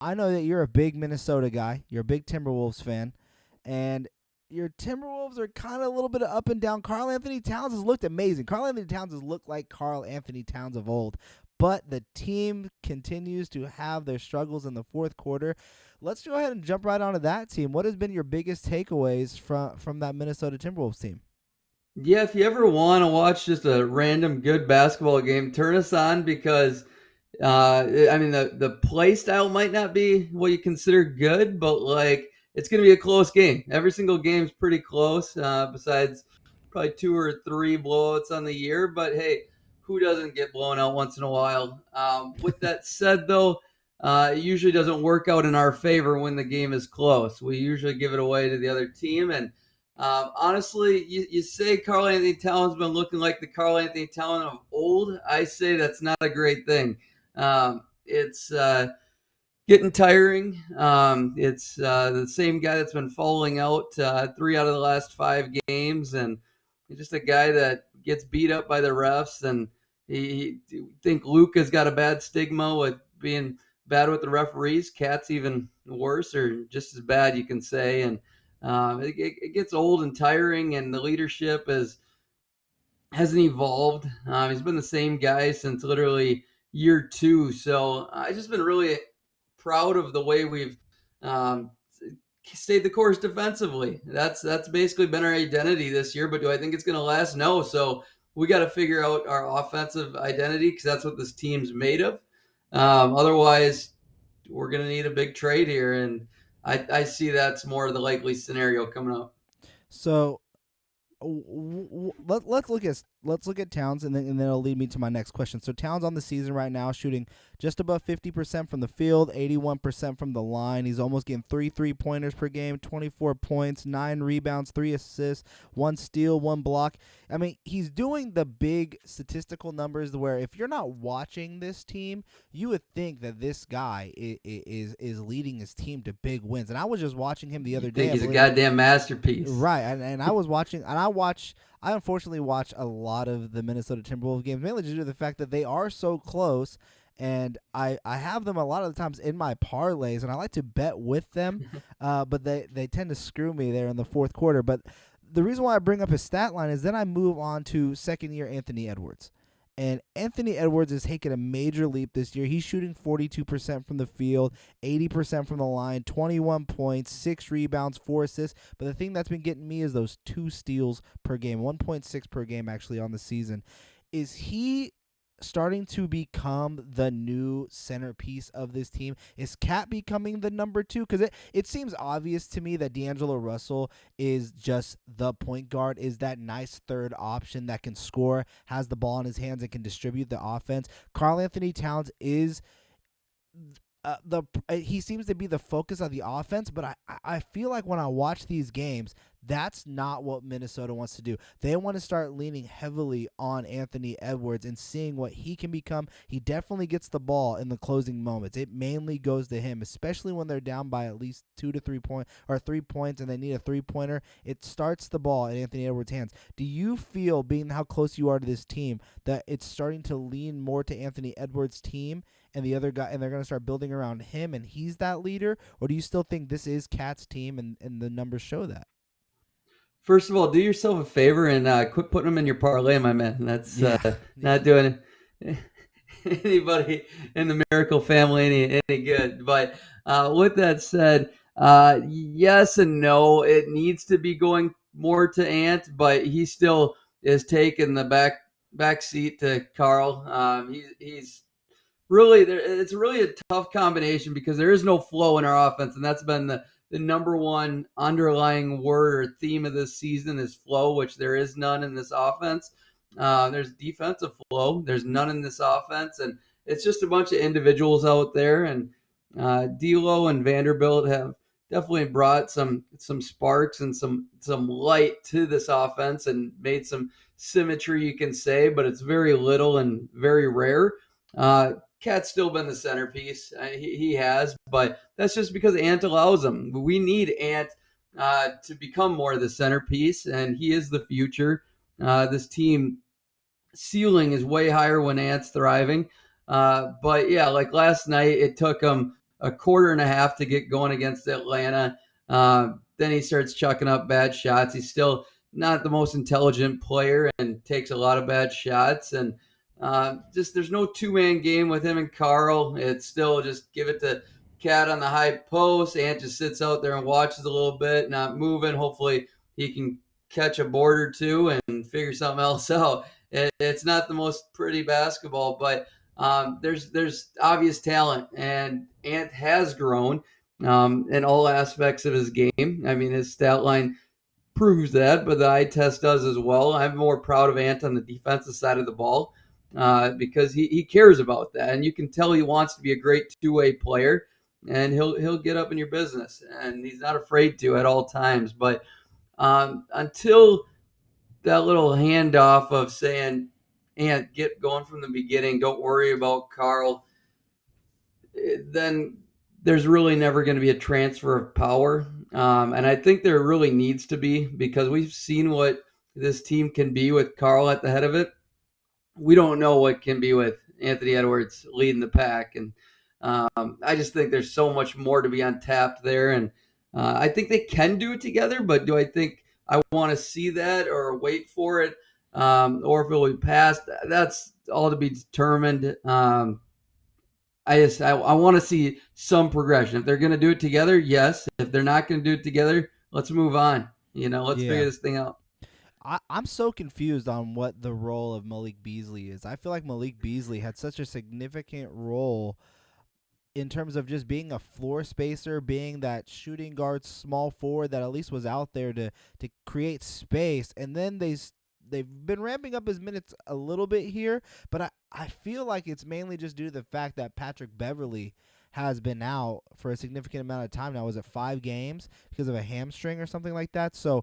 I know that you're a big Minnesota guy. You're a big Timberwolves fan, and your Timberwolves are kind of a little bit of up and down. Karl-Anthony Towns has looked amazing. Karl-Anthony Towns has looked like Karl-Anthony Towns of old, but the team continues to have their struggles in the fourth quarter. Let's go ahead and jump right onto that team. What has been your biggest takeaways from that Minnesota Timberwolves team? Yeah, if you ever want to watch just a random good basketball game, turn us on because I mean the play style might not be what you consider good, but like it's going to be a close game. Every single game's pretty close. Besides probably two or three blowouts on the year, but hey, who doesn't get blown out once in a while? With that said, though, it usually doesn't work out in our favor when the game is close. We usually give it away to the other team, and honestly, you say Karl-Anthony Towns been looking like the Karl-Anthony Towns of old. I say that's not a great thing. It's getting tiring. It's the same guy that's been falling out three out of the last five games, and he's just a guy that gets beat up by the refs. And he think Luka's got a bad stigma with being bad with the referees. Cat's even worse, or just as bad, you can say. And it gets old and tiring, and the leadership hasn't evolved. He's been the same guy since literally year two. So I just been really proud of the way we've um, stayed the course defensively. That's basically been our identity this year. But do I think it's going to last? No. So we got to figure out our offensive identity because that's what this team's made of. Otherwise, we're going to need a big trade here, and I see that's more the likely scenario coming up. So let's look at Towns, and then it'll lead me to my next question. So Towns on the season right now shooting just above 50% from the field, 81% from the line. He's almost getting 3 3-pointers per game, 24 points, 9 rebounds, 3 assists, 1 steal, 1 block. I mean, he's doing the big statistical numbers where if you're not watching this team, you would think that this guy is leading his team to big wins. And I was just watching him the You other think day. he's a goddamn masterpiece? Right, and I was watching, and I unfortunately watch a lot of the Minnesota Timberwolves games, mainly due to the fact that they are so close, and I have them a lot of the times in my parlays, and I like to bet with them, but they tend to screw me there in the fourth quarter. But the reason why I bring up his stat line is then I move on to second year Anthony Edwards. And Anthony Edwards is taking a major leap this year. He's shooting 42% from the field, 80% from the line, 21 points, 6 rebounds, 4 assists. But the thing that's been getting me is those 2 steals per game, 1.6 per game actually on the season. Is he starting to become the new centerpiece of this team? Is Cat becoming the number 2? Because it seems obvious to me that D'Angelo Russell is just the point guard, is that nice third option that can score, has the ball in his hands, and can distribute the offense. Karl-Anthony Towns is he seems to be the focus of the offense, but I feel like when I watch these games, that's not what Minnesota wants to do. They want to start leaning heavily on Anthony Edwards and seeing what he can become. He definitely gets the ball in the closing moments. It mainly goes to him, especially when they're down by at least 2 to 3 points or 3 points and they need a 3-pointer. It starts the ball in Anthony Edwards' hands. Do you feel, being how close you are to this team, that it's starting to lean more to Anthony Edwards' team and the other guy, and they're going to start building around him and he's that leader? Or do you still think this is Cat's team and the numbers show that? First of all, do yourself a favor and quit putting them in your parlay, my man. That's Yeah. not doing anybody in the Miracle family any good. But with that said, yes and no. It needs to be going more to Ant, but he still is taking the back seat to Carl. He's really there. It's really a tough combination because there is no flow in our offense, and that's been the number one underlying word or theme of this season is flow, which there is none in this offense. There's defensive flow. There's none in this offense, and it's just a bunch of individuals out there. And D'Lo and Vanderbilt have definitely brought some sparks and some light to this offense and made some symmetry, you can say, but it's very little and very rare. Cat's still been the centerpiece. He has, but that's just because Ant allows him. We need Ant to become more the centerpiece, and he is the future. This team ceiling is way higher when Ant's thriving. But yeah, like last night, it took him a quarter and a half to get going against Atlanta. Then he starts chucking up bad shots. He's still not the most intelligent player and takes a lot of bad shots. And just there's no two-man game with him and Karl. It's still just give it to Cat on the high post. Ant just sits out there and watches a little bit, not moving. Hopefully he can catch a board or two and figure something else out. It's not the most pretty basketball, but there's obvious talent, and Ant has grown in all aspects of his game. I mean, his stat line proves that, but the eye test does as well. I'm more proud of Ant on the defensive side of the ball because he cares about that, and you can tell he wants to be a great two-way player, and he'll get up in your business, and he's not afraid to at all times. But until that little handoff of saying, Ant, get going from the beginning, don't worry about Karl, then there's really never going to be a transfer of power. And I think there really needs to be, because we've seen what this team can be with Karl at the head of it. We don't know what can be with Anthony Edwards leading the pack. And I just think there's so much more to be untapped there. And I think they can do it together, but do I think I want to see that or wait for it? Or if it will be passed, that's all to be determined. I want to see some progression. If they're going to do it together, yes. If they're not going to do it together, let's move on. Let's Yeah. figure this thing out. I'm so confused on what the role of Malik Beasley is. I feel like Malik Beasley had such a significant role in terms of just being a floor spacer, being that shooting guard, small forward that at least was out there to create space. And then they've been ramping up his minutes a little bit here, but I feel like it's mainly just due to the fact that Patrick Beverley has been out for a significant amount of time now. Was it 5 games because of a hamstring or something like that? So